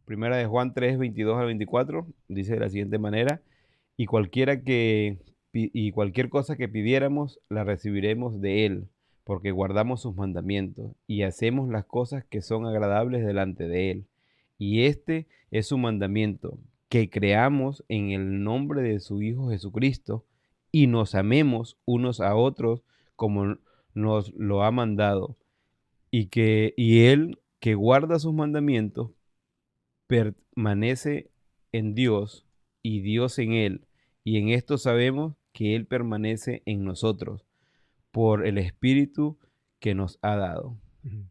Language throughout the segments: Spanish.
Primera de Juan 3, 22 al 24, dice de la siguiente manera, y cualquier cosa que pidiéramos, la recibiremos de Él, porque guardamos sus mandamientos y hacemos las cosas que son agradables delante de Él. Y este es su mandamiento, que creamos en el nombre de su Hijo Jesucristo y nos amemos unos a otros como nos lo ha mandado, y Él que guarda sus mandamientos permanece en Dios y Dios en él, y en esto sabemos que Él permanece en nosotros por el Espíritu que nos ha dado. Ujú.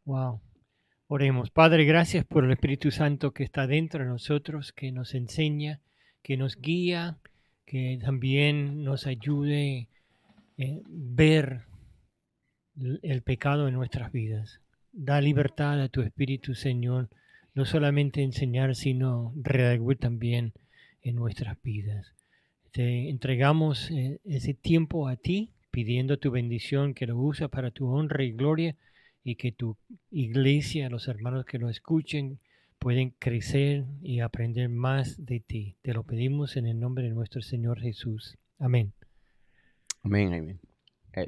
Wow. Oremos. Padre, gracias por el Espíritu Santo que está dentro de nosotros, que nos enseña, que nos guía, que también nos ayude a ver el pecado en nuestras vidas. Da libertad a tu Espíritu, Señor, no solamente enseñar, sino redarguir también en nuestras vidas. Te entregamos ese tiempo a ti, pidiendo tu bendición, que lo uses para tu honra y gloria, y que tu iglesia, los hermanos que lo escuchen, pueden crecer y aprender más de ti. Te lo pedimos en el nombre de nuestro Señor Jesús. Amén. Amén, amén.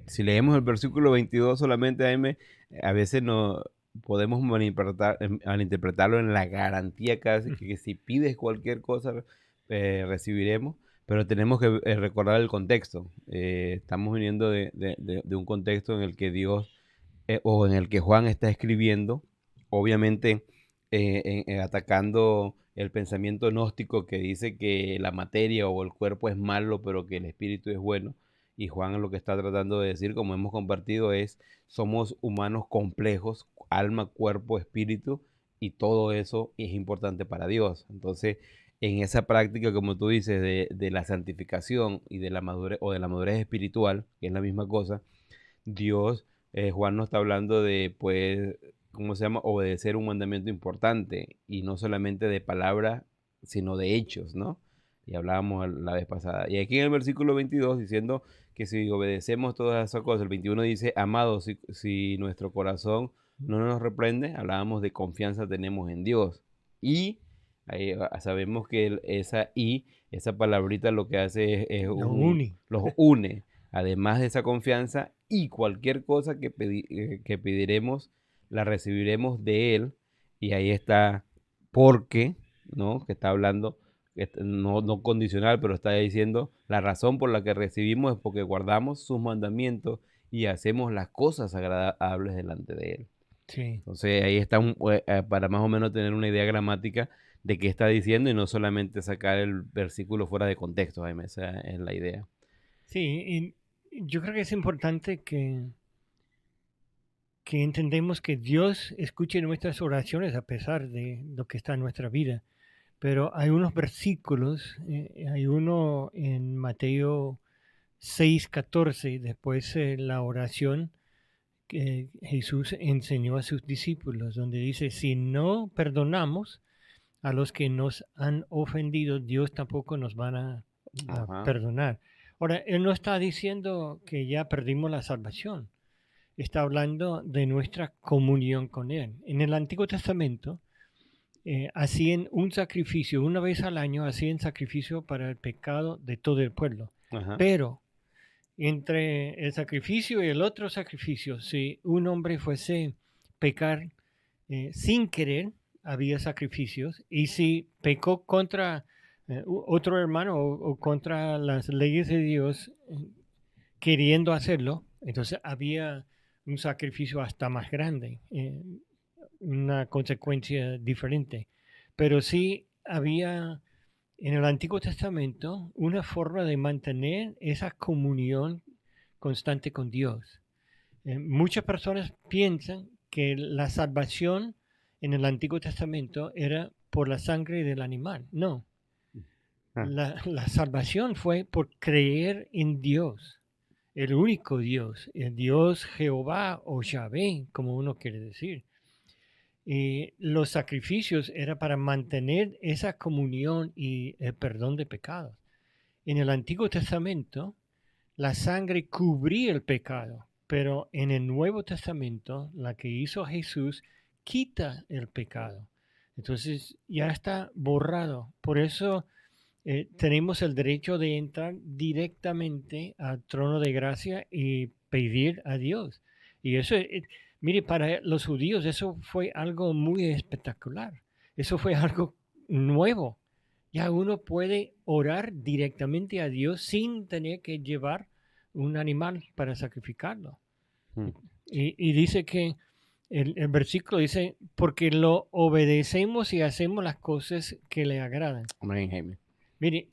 Si leemos el versículo 22 solamente, Jaime, a veces no podemos malinterpretarlo en la garantía casi, que si pides cualquier cosa, recibiremos, pero tenemos que recordar el contexto. Estamos viniendo de un contexto en el que Dios o en el que Juan está escribiendo, obviamente atacando el pensamiento gnóstico que dice que la materia o el cuerpo es malo, pero que el espíritu es bueno. Y Juan lo que está tratando de decir, como hemos compartido, es somos humanos complejos, alma, cuerpo, espíritu, y todo eso es importante para Dios. Entonces, en esa práctica, como tú dices, de la santificación y de la madurez o de la madurez espiritual, que es la misma cosa, Dios, Juan nos está hablando de, pues, ¿cómo se llama? Obedecer un mandamiento importante y no solamente de palabras, sino de hechos, ¿no? Y hablábamos la vez pasada. Y aquí en el versículo 22, diciendo que si obedecemos todas esas cosas, el 21 dice, amados, si nuestro corazón no nos reprende, hablábamos de confianza tenemos en Dios. Y ahí sabemos que esa palabrita lo que hace Lo uni. los une además de esa confianza, y cualquier cosa que pediremos, la recibiremos de Él. Y ahí está, porque, ¿no? Que está hablando, no condicional, pero está diciendo, la razón por la que recibimos es porque guardamos sus mandamientos y hacemos las cosas agradables delante de Él. Sí. Entonces ahí está para más o menos tener una idea gramática de qué está diciendo y no solamente sacar el versículo fuera de contexto, Jaime, esa es la idea. Sí, y yo creo que es importante que entendemos que Dios escuche nuestras oraciones a pesar de lo que está en nuestra vida. Pero hay unos versículos, hay uno en Mateo 6:14, después la oración que Jesús enseñó a sus discípulos, donde dice, si no perdonamos a los que nos han ofendido, Dios tampoco nos van a Ajá. perdonar. Ahora, Él no está diciendo que ya perdimos la salvación, está hablando de nuestra comunión con Él. En el Antiguo Testamento hacían un sacrificio, una vez al año hacían sacrificio para el pecado de todo el pueblo. Ajá. Pero entre el sacrificio y el otro sacrificio, si un hombre fuese pecar sin querer, había sacrificios, y si pecó contra otro hermano o contra las leyes de Dios, queriendo hacerlo, entonces había un sacrificio hasta más grande, una consecuencia diferente. Pero sí había en el Antiguo Testamento una forma de mantener esa comunión constante con Dios. Muchas personas piensan que la salvación en el Antiguo Testamento era por la sangre del animal. No, Ah, la salvación fue por creer en Dios, el único Dios, el Dios Jehová o Yahvé, como uno quiere decir. Y los sacrificios era para mantener esa comunión y el perdón de pecados. en el Antiguo Testamento la sangre cubría el pecado, pero en el Nuevo Testamento la que hizo Jesús quita el pecado. Entonces ya está borrado. Por eso tenemos el derecho de entrar directamente al trono de gracia y pedir a Dios. Y eso, mire, para los judíos eso fue algo muy espectacular. Eso fue algo nuevo. Ya uno puede orar directamente a Dios sin tener que llevar un animal para sacrificarlo. Mm. Y dice que el versículo dice, porque lo obedecemos y hacemos las cosas que le agradan. Amén, Jaime. Mire,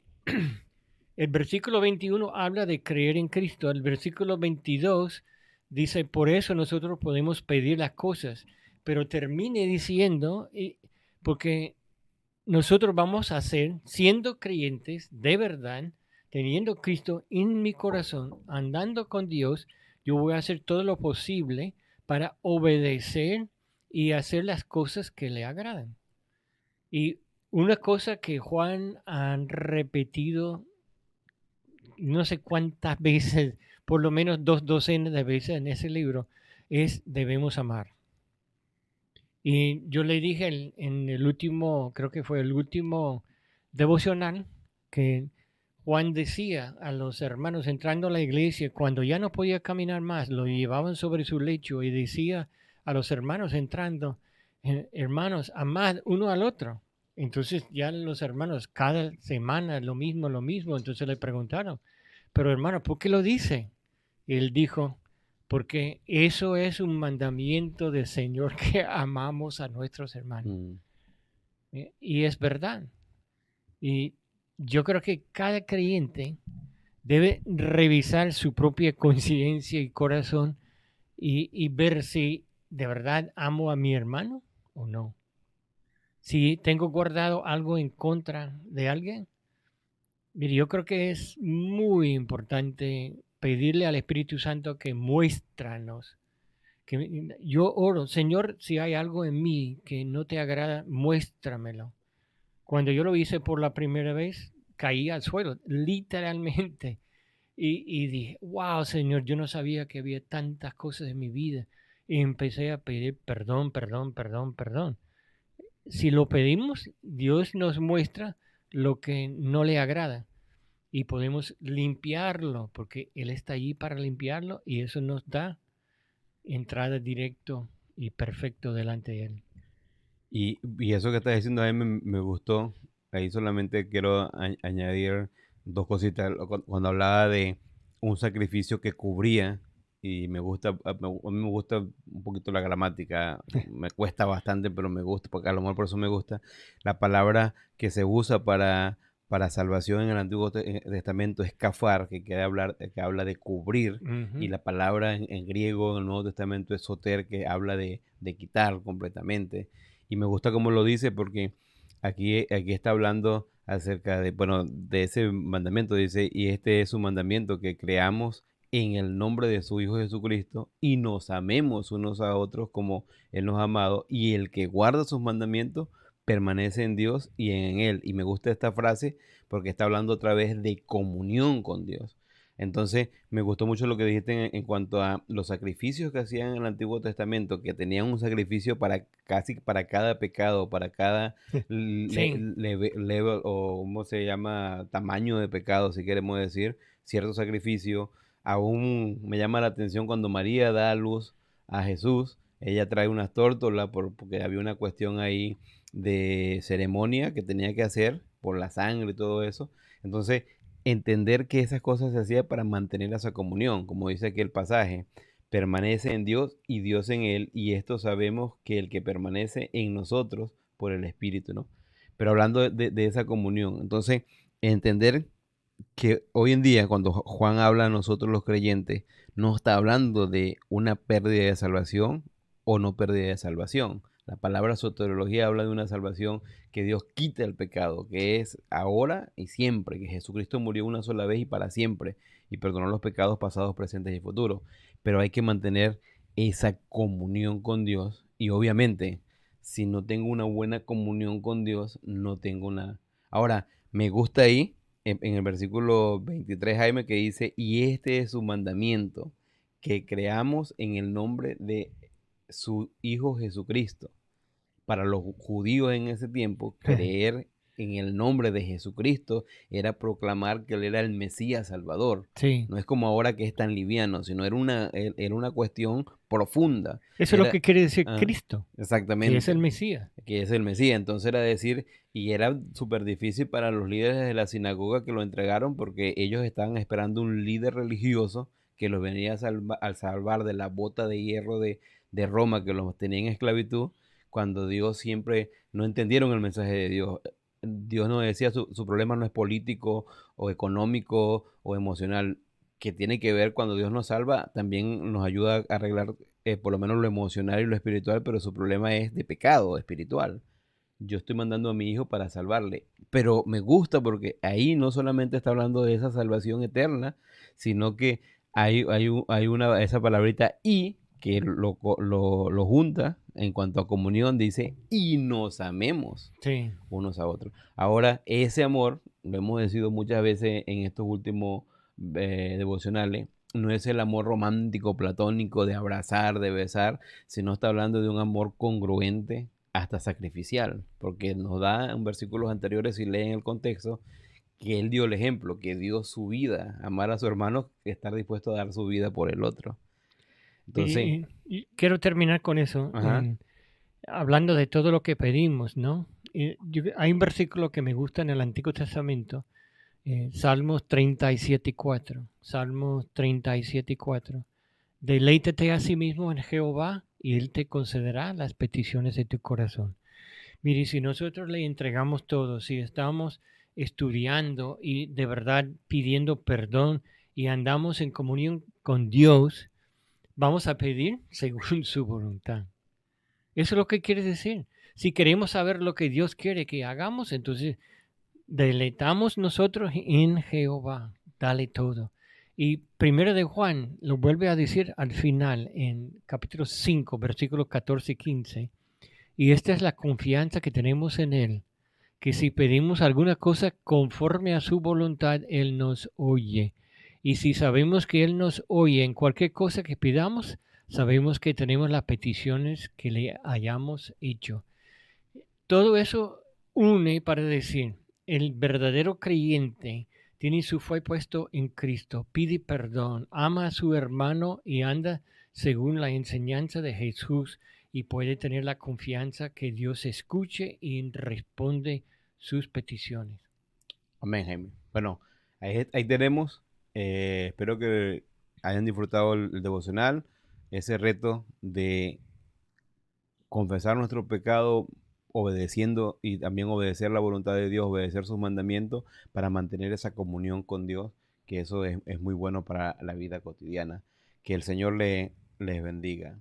el versículo 21 habla de creer en Cristo. El versículo 22 dice, por eso nosotros podemos pedir las cosas. Pero termine diciendo, porque nosotros vamos a ser, siendo creyentes de verdad, teniendo Cristo en mi corazón, andando con Dios, yo voy a hacer todo lo posible para obedecer y hacer las cosas que le agradan. Y una cosa que Juan ha repetido no sé cuántas veces, por lo menos 2 docenas de veces en ese libro, es debemos amar. Y yo le dije en el último, creo que fue el último devocional, que Juan decía a los hermanos entrando a la iglesia, cuando ya no podía caminar más, lo llevaban sobre su lecho y decía a los hermanos entrando, hermanos, amad uno al otro. Entonces ya los hermanos cada semana lo mismo, entonces le preguntaron, pero hermano, ¿por qué lo dice? Y él dijo, porque eso es un mandamiento del Señor que amamos a nuestros hermanos. Mm. Y es verdad. Y yo creo que cada creyente debe revisar su propia conciencia y corazón y ver si de verdad amo a mi hermano o no. Si tengo guardado algo en contra de alguien. Mire, yo creo que es muy importante pedirle al Espíritu Santo que muéstranos. Que yo oro, Señor, si hay algo en mí que no te agrada, muéstramelo. Cuando yo lo hice por la primera vez, caí al suelo, literalmente. Y dije, wow, Señor, yo no sabía que había tantas cosas en mi vida. Y empecé a pedir perdón, perdón, perdón, perdón. Si lo pedimos, Dios nos muestra lo que no le agrada y podemos limpiarlo, porque Él está allí para limpiarlo y eso nos da entrada directo y perfecto delante de Él. Y eso que estás diciendo a mí me gustó. Ahí solamente quiero añadir dos cositas. Cuando hablaba de un sacrificio que cubría, y me gusta, a mí me gusta un poquito la gramática, me cuesta bastante, pero me gusta, porque a lo mejor por eso me gusta. La palabra que se usa para salvación en el Antiguo Testamento es kafar, que habla de cubrir, y Ujú. la palabra en griego en el Nuevo Testamento es soter, que habla de quitar completamente. Y me gusta cómo lo dice porque aquí está hablando acerca de, bueno, de ese mandamiento. Dice, y este es un mandamiento que creamos en el nombre de su Hijo Jesucristo y nos amemos unos a otros como Él nos ha amado. Y el que guarda sus mandamientos permanece en Dios y en Él. Y me gusta esta frase porque está hablando otra vez de comunión con Dios. Entonces, me gustó mucho lo que dijiste en cuanto a los sacrificios que hacían en el Antiguo Testamento, que tenían un sacrificio para casi para cada pecado, para cada Sí, level o cómo se llama, tamaño de pecado, si queremos decir, cierto sacrificio. Aún me llama la atención cuando María da a luz a Jesús, ella trae unas tórtolas porque había una cuestión ahí de ceremonia que tenía que hacer por la sangre y todo eso. Entonces, entender que esas cosas se hacían para mantener esa comunión, como dice aquí el pasaje, permanece en Dios y Dios en él, y esto sabemos que el que permanece en nosotros por el Espíritu, ¿no? Pero hablando de esa comunión, entonces, entender que hoy en día, cuando Juan habla a nosotros los creyentes, no está hablando de una pérdida de salvación o no pérdida de salvación. La palabra soteriología habla de una salvación que Dios quita el pecado, que es ahora y siempre, que Jesucristo murió una sola vez y para siempre, y perdonó los pecados pasados, presentes y futuros. Pero hay que mantener esa comunión con Dios, y obviamente, si no tengo una buena comunión con Dios, no tengo una... Ahora, me gusta ahí en el versículo 23, Jaime, que dice, y este es su mandamiento, que creamos en el nombre de su Hijo Jesucristo. Para los judíos en ese tiempo, creer en el nombre de Jesucristo era proclamar que Él era el Mesías Salvador. Sí, No es como ahora que es tan liviano, sino era una cuestión profunda. eso es lo Era, que quiere decir ah, Cristo, que es el exactamente, Mesías. que es el Mesías. Entonces era decir, y era súper difícil para los líderes de la sinagoga que lo entregaron porque ellos estaban esperando un líder religioso que los venía a salvar de la bota de hierro de Roma que los tenía en esclavitud, cuando Dios siempre no entendieron el mensaje de Dios. Dios nos decía, su problema no es político o económico o emocional, que tiene que ver cuando Dios nos salva, también nos ayuda a arreglar por lo menos lo emocional y lo espiritual, pero su problema es de pecado espiritual. Yo estoy mandando a mi hijo para salvarle, pero me gusta porque ahí no solamente está hablando de esa salvación eterna, sino que esa palabrita y que lo junta en cuanto a comunión, dice, y nos amemos Sí. unos a otros. Ahora, ese amor, lo hemos decidido muchas veces en estos últimos devocionales, no es el amor romántico, platónico, de abrazar, de besar, sino está hablando de un amor congruente, hasta sacrificial, porque nos da en versículos anteriores, si leen el contexto, que él dio el ejemplo, que dio su vida, amar a su hermano, estar dispuesto a dar su vida por el otro. Entonces, Y quiero terminar con eso, ajá, hablando de todo lo que pedimos, ¿no? Hay un versículo que me gusta en el Antiguo Testamento, Salmos 37:4. Salmos 37:4. Deleítate a sí mismo en Jehová y Él te concederá las peticiones de tu corazón. Mire, si nosotros le entregamos todo, si estamos estudiando y de verdad pidiendo perdón y andamos en comunión con Dios, vamos a pedir según su voluntad. Eso es lo que quiere decir. Si queremos saber lo que Dios quiere que hagamos, entonces deleitamos nosotros en Jehová. Dale todo. Y primero de Juan lo vuelve a decir al final en capítulo 5, versículos 14 y 15. Y esta es la confianza que tenemos en Él, que si pedimos alguna cosa conforme a su voluntad, Él nos oye. Y si sabemos que Él nos oye en cualquier cosa que pidamos, sabemos que tenemos las peticiones que le hayamos hecho. Todo eso une para decir, el verdadero creyente tiene su fe puesto en Cristo, pide perdón, ama a su hermano y anda según la enseñanza de Jesús y puede tener la confianza que Dios escuche y responde sus peticiones. amén, Jaime. Bueno, ahí tenemos. Espero que hayan disfrutado el devocional, ese reto de confesar nuestro pecado obedeciendo y también obedecer la voluntad de Dios, obedecer sus mandamientos para mantener esa comunión con Dios, que eso es muy bueno para la vida cotidiana. Que el Señor les bendiga.